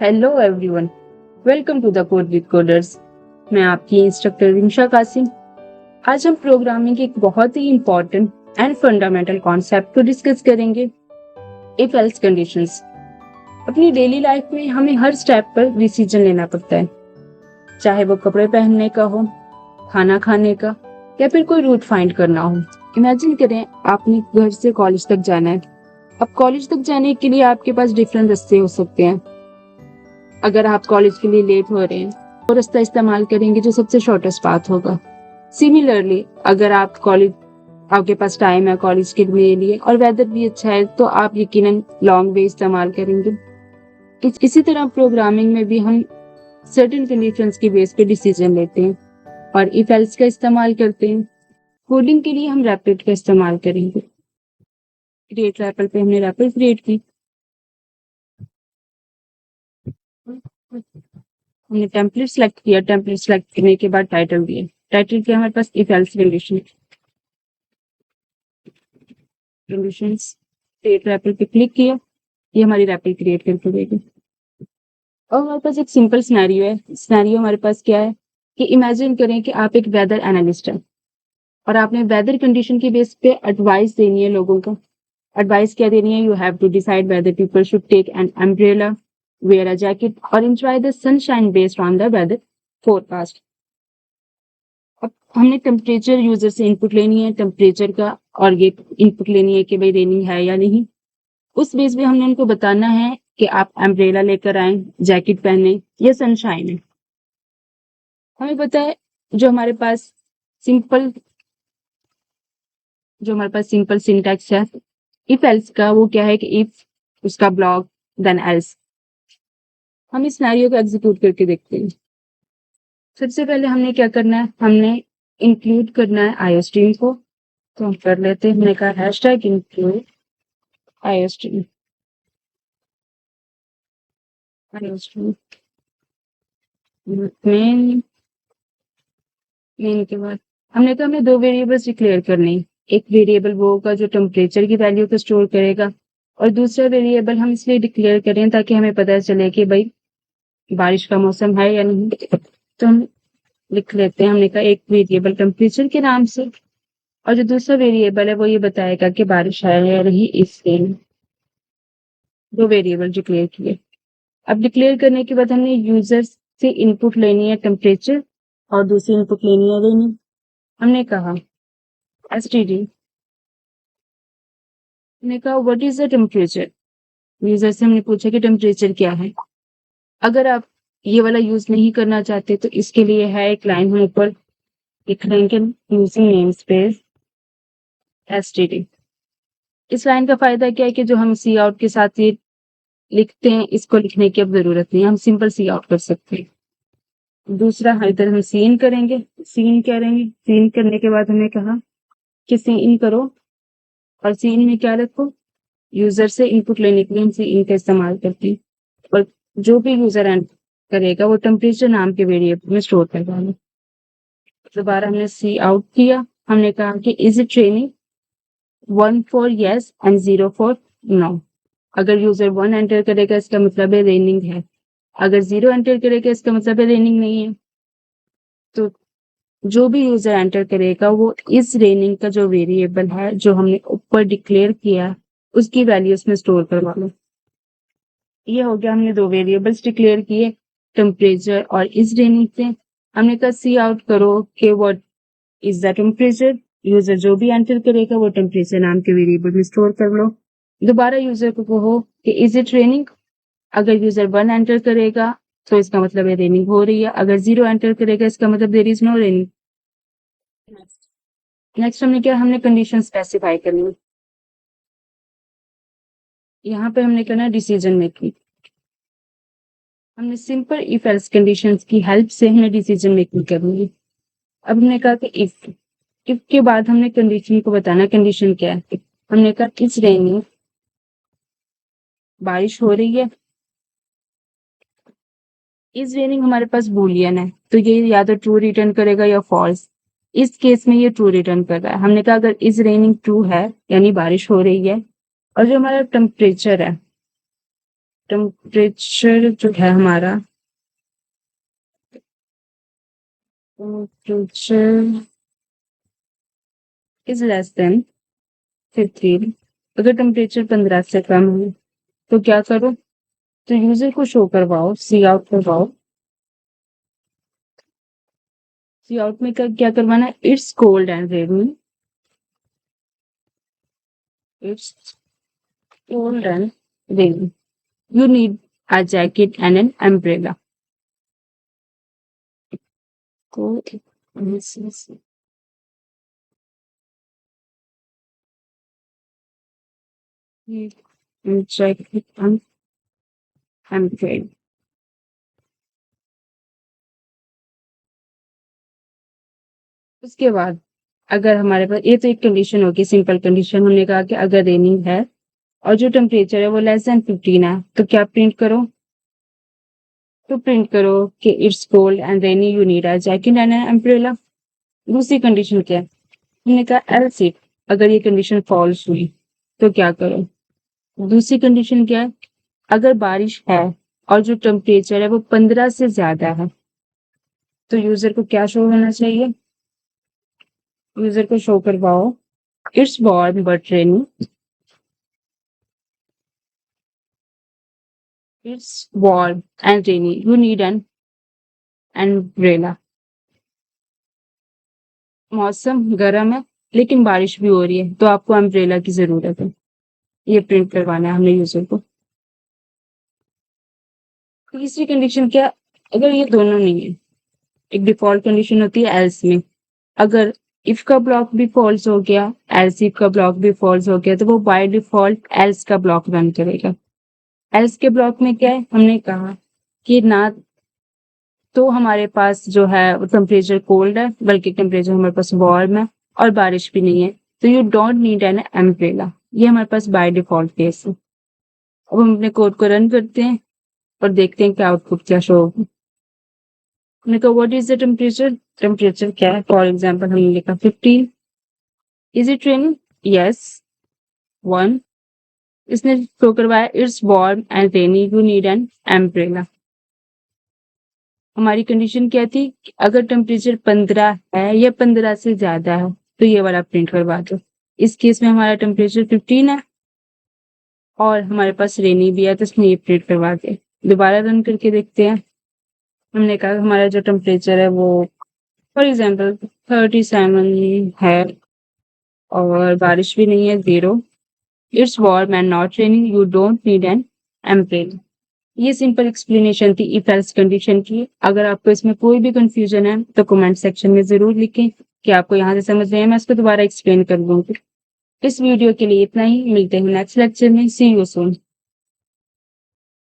Hello everyone, welcome to the code with coders. मैं आपकी instructor रिंशा Qasim. आज हम प्रोग्रामिंग के एक बहुत ही इम्पोर्टेंट एंड फंडामेंटल कॉन्सेप्ट को डिस्कस करेंगे, इफ एल्स कंडीशंस। अपनी डेली लाइफ में हमें हर स्टेप पर डिसीजन लेना पड़ता है, चाहे वो कपड़े पहनने का हो, खाना खाने का, या फिर कोई रूट फाइंड करना हो। इमेजिन करें आपने घर से कॉलेज तक जाना है। अब कॉलेज तक जाने के लिए आपके पास डिफरेंट रास्ते हो सकते हैं। अगर आप कॉलेज के लिए लेट हो रहे हैं तो रास्ता इस्तेमाल करेंगे जो सबसे शॉर्टेस्ट पाथ होगा। सिमिलरली, अगर आपके पास टाइम है कॉलेज के लिए और वेदर भी अच्छा है तो आप यकीनन लॉन्ग वे इस्तेमाल करेंगे। इसी तरह प्रोग्रामिंग में भी हम सर्टेन कंडीशंस की बेस पे डिसीजन लेते हैं और इफ एल्स का इस्तेमाल करते हैं। कोडिंग के लिए हम रैपिड का इस्तेमाल करेंगे। क्रिएट रैपल पे हमने रैपल क्रिएट की। हमने टेम्पलेट सेलेक्ट किया। टेम्पलेट सेलेक्ट करने के बाद टाइटल दिए। टाइटल के हमारे पास इफ एल्स कंडीशंस। क्रिएट रैपल पे क्लिक किया, ये हमारी रैपल क्रिएट करके देगी। और हमारे पास एक सिंपल सिनेरियो है। सिनेरियो हमारे पास क्या है कि इमेजिन करें कि आप एक वेदर एनालिस्ट हैं और आपने वेदर कंडीशन की बेस पे एडवाइस देनी है लोगों को। एडवाइस क्या देनी है? You have to decide whether people should take an umbrella, wear a jacket or enjoy the sunshine based on the weather forecast। अब हमने टेम्परेचर यूजर से इनपुट लेनी है, टेम्परेचर का, और ये इनपुट लेनी है कि भाई रेनी है या नहीं। उस बेस पे हमने उनको बताना है कि आप अम्ब्रेला लेकर आए, जैकेट पहने या सनशाइन है। हमें पता है जो हमारे पास सिंपल सिंपल सिंटैक्स है इफ एल्स का, वो क्या है कि इफ उसका ब्लॉक देन एल्स। हम इस सिनेरियो को एग्जीक्यूट करके देखते हैं। सबसे पहले हमने क्या करना है, हमने इंक्लूड करना है आईओस्ट्रीम को। तो हम कर लेते हैं। हमने कहा hashtag include iostream. Iostream main main के बाद हमने कहा हमें दो वेरिएबल्स डिक्लेयर करने हैं। एक वेरिएबल वो होगा जो टेम्परेचर की वैल्यू को स्टोर करेगा, और दूसरा वेरिएबल हम इसलिए डिक्लेयर करें ताकि हमें पता चले कि भाई बारिश का मौसम है या नहीं। तो हम लिख लेते हैं, हमने कहा एक वेरिएबल टेम्परेचर के नाम से, और जो दूसरा वेरिएबल है वो ये बताएगा कि बारिश है या नहीं। इसलिए दो वेरिएबल डिक्लेयर किए। अब डिक्लेयर करने के बाद हमने यूजर से इनपुट लेनी है टेम्परेचर, और दूसरी इनपुट लेनी है रेनी। हमने कहा एसटीडी, हमने कहा what is the temperature. User से हमने पूछा कि टेम्परेचर क्या है। अगर आप ये वाला यूज नहीं करना चाहते तो इसके लिए है एक लाइन हम ऊपर लिख लेंगे, यूजिंग नेम स्पेस एसटीडी। इस लाइन का फायदा क्या है कि जो हम सी आउट के साथ ये लिखते हैं, इसको लिखने की अब जरूरत नहीं, हम सिंपल सी आउट कर सकते हैं। दूसरा इधर हम सीन करेंगे, सीन करेंगे। सीन करने के बाद हमने कहा कि सीन करो, और सीन में क्या रखो, यूजर से इनपुट लेने के लिए हम सीन का इस्तेमाल करते हैं। और जो भी यूजर एंटर करेगा वो टेम्परेचर नाम के वेरिएबल में स्टोर करवा लो। दोबारा हमने सी आउट किया। हमने कहा कि is it training, 1 for yes and 0 for no. अगर यूजर 1 एंटर करेगा इसका मतलब है रेनिंग है, अगर 0 एंटर करेगा इसका मतलब है रेनिंग नहीं है। तो जो भी यूजर एंटर करेगा वो इस रेनिंग का जो वेरिएबल है जो हमने ऊपर डिक्लेयर किया उसकी वैल्यू इसमें स्टोर करवा लो। ये हो गया, हमने दो वेरिएबल्स डिक्लेयर किए, टेम्परेचर और इस रेनिंग से। हमने कहा सी आउट करो कि what is the temperature. User जो भी एंटर करेगा वो टेम्परेचर नाम के वेरिएबल में स्टोर कर लो। दोबारा यूजर को कहो कि इज इट रेनिंग। अगर यूजर 1 एंटर करेगा तो इसका मतलब है रेनिंग हो रही है, अगर 0 एंटर करेगा इसका मतलब there is no raining. Next हमने क्या, हमने कंडीशन स्पेसिफाई करनी है। यहाँ पे हमने करना है डिसीजन मेकिंग। हमने सिंपल इफ एल्स कंडीशंस की हेल्प से हमने डिसीजन मेकिंग करनी है। अब हमने कहा कि इफ के बाद हमने कंडीशन को बताना, कंडीशन क्या है। हमने कहा इट्स रेनिंग, बारिश हो रही है। इज रेनिंग हमारे पास बूलियन है तो ये या तो ट्रू रिटर्न करेगा या फॉल्स। इस केस में ये ट्रू रिटर्न कर रहा है। हमने कहा अगर इज रेनिंग ट्रू है यानी बारिश हो रही है, और जो हमारा टेम्परेचर है टेम्परेचर जो है हमारा टेम्परेचर इज लेस देन 15। अगर टेम्परेचर 15 से कम है तो क्या करो, तो यूजर को शो करवाओ, सी आउट करवाओ। सी आउट में क्या करवाना है, it's cold and rainy, it's cold and rainy, you need a jacket and an umbrella. Cold, jacket and umbrella. उसके बाद अगर हमारे पास ये तो एक कंडीशन होगी, सिंपल कंडीशन, हमने कहा कि अगर रेनिंग है और जो टेम्परेचर है वो लेस देन 15 है तो क्या प्रिंट करो, तो प्रिंट करो कि it's cold and rainy, you need a jacket and an umbrella. दूसरी कंडीशन क्या है, हमने कहा एल्स इफ, अगर ये कंडीशन फॉल्स हुई तो क्या करो। दूसरी कंडीशन क्या है, अगर बारिश है और जो टेम्परेचर है वो 15 से ज्यादा है तो यूजर को क्या शो होना चाहिए, यूजर को शो करवाओ it's warm but rainy, it's warm and rainy, you need an umbrella. मौसम गर्म है लेकिन बारिश भी हो रही है तो आपको अम्ब्रेला की जरूरत है, ये प्रिंट करवाना है हमने यूजर को। तीसरी कंडीशन क्या, अगर ये दोनों नहीं है, एक डिफॉल्ट कंडीशन होती है एल्स में, अगर इफ का ब्लॉक भी फॉल्स हो गया, एल्स इफ का ब्लॉक भी फॉल्स हो गया तो वो बाय डिफॉल्ट एल्स का ब्लॉक रन करेगा। एल्स के ब्लॉक में क्या है, हमने कहा कि ना तो हमारे पास जो है वो टेम्परेचर कोल्ड है बल्कि टेम्परेचर हमारे पास वार्म है और बारिश भी नहीं है तो you don't need an umbrella, ये हमारे पास बाय डिफॉल्ट केस है। अब हम अपने कोड को रन करते हैं और देखते हैं कि आउटपुट क्या शो होगा। हमने कहा what is the temperature, temperature क्या है, फॉर एग्जांपल हमने लिखा 15, इज इट रेनिंग, यस 1, इसने शो करवाया it's warm and rainy, you need an umbrella. हमारी कंडीशन क्या थी कि अगर टेम्परेचर 15 है या 15 से ज्यादा है तो ये वाला प्रिंट करवा दो। इस केस में हमारा टेम्परेचर 15 है और हमारे पास रेनी भी है तो इसमें ये प्रिंट करवा दे। दोबारा रन करके देखते हैं, हमने कहा हमारा जो टेम्परेचर है वो फॉर एग्जाम्पल 37 है और बारिश भी नहीं है 0, it's warm and not raining, you don't need an umbrella. ये सिंपल एक्सप्लेनेशन थी इफ एल्स कंडीशन की। अगर आपको इसमें कोई भी कंफ्यूजन है तो कमेंट सेक्शन में जरूर लिखें कि आपको यहाँ से समझ रहे हैं, मैं इसको दोबारा एक्सप्लेन कर दूंगी। इस वीडियो के लिए इतना ही, मिलते हैं नेक्स्ट लेक्चर में, सी यू सून।